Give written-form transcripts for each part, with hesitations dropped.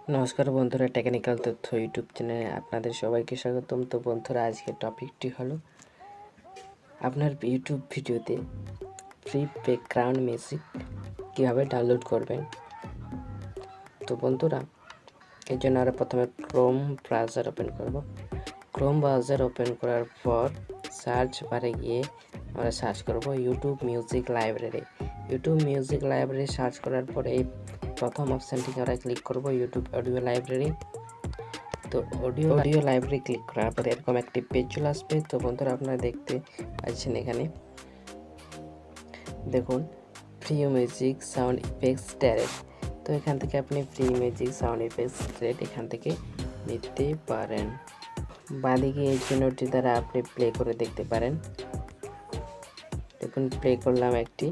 নমস্কার বন্ধুরা, টেকনিক্যাল তথ্য ইউটিউব চ্যানেলে আপনাদের সবাইকে স্বাগতম। তো বন্ধুরা, আজকের টপিকটি হলো আপনার ইউটিউব ভিডিওতে ফ্রি ব্যাকগ্রাউন্ড মিউজিক কীভাবে ডাউনলোড করবেন। তো বন্ধুরা, এর জন্য আমরা প্রথমে ক্রোম ব্রাউজার ওপেন করব। ক্রোম ব্রাউজার ওপেন করার পর সার্চ বারে গিয়ে আমরা সার্চ করব YouTube music library. YouTube music library search করার পরে এই প্রথম অপশানটিকে আমরা ক্লিক করব, ইউটিউব অডিও লাইব্রেরি। তো অডিও লাইব্রেরি ক্লিক করার পরে এরকম একটি পেজ চলে আসবে। তো বন্ধুরা, আপনারা দেখতে পাচ্ছেন এখানে দেখুন free music sound effects direct. তো এখান থেকে আপনি free music sound effects direct এখান থেকে নিতে পারেন। বাঁদিকে এই চিহ্নটি দ্বারা আপনি প্লে করে দেখতে পারেন। দেখুন, প্লে করলাম একটি।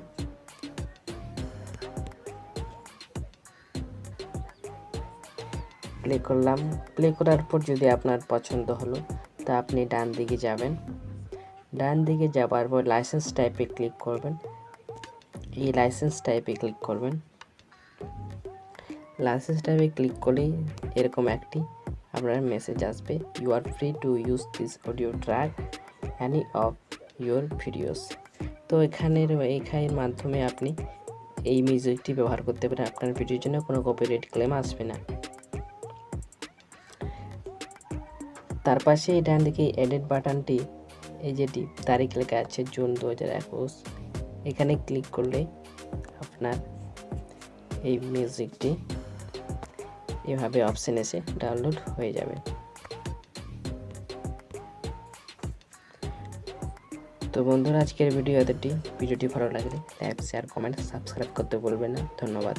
প্লে করার পর যদি আপনার পছন্দ হলো তা আপনি ডান দিকে যাবেন। ডান দিকে যাওয়ার পর লাইসেন্স টাইপে ক্লিক করবেন। এই লাইসেন্স টাইপে ক্লিক করবেন। লাইসেন্স টাইপে ক্লিক করলেই এরকম একটি আপনার মেসেজ আসবে, you are free to use this audio track any of your videos. তো এখানের মাধ্যমে আপনি এই মিউজিকটি ব্যবহার করতে পারেন। আপনার ভিডিওর জন্য কোনো কপিরাইট ক্লেম আসবে না। তার পাশে এই ডান দিকে এডিট বাটনটি, এই যেটি তারিখ লেখা আছে জুন 2021, এখানে ক্লিক করলে আপনার এই মিউজিকটি এভাবে অপশন এসে ডাউনলোড হয়ে যাবে। তো বন্ধুরা, আজকের ভিডিওটি ভালো লাগলে লাইক, শেয়ার, কমেন্ট, সাবস্ক্রাইব করতে ভুলবেন না। ধন্যবাদ।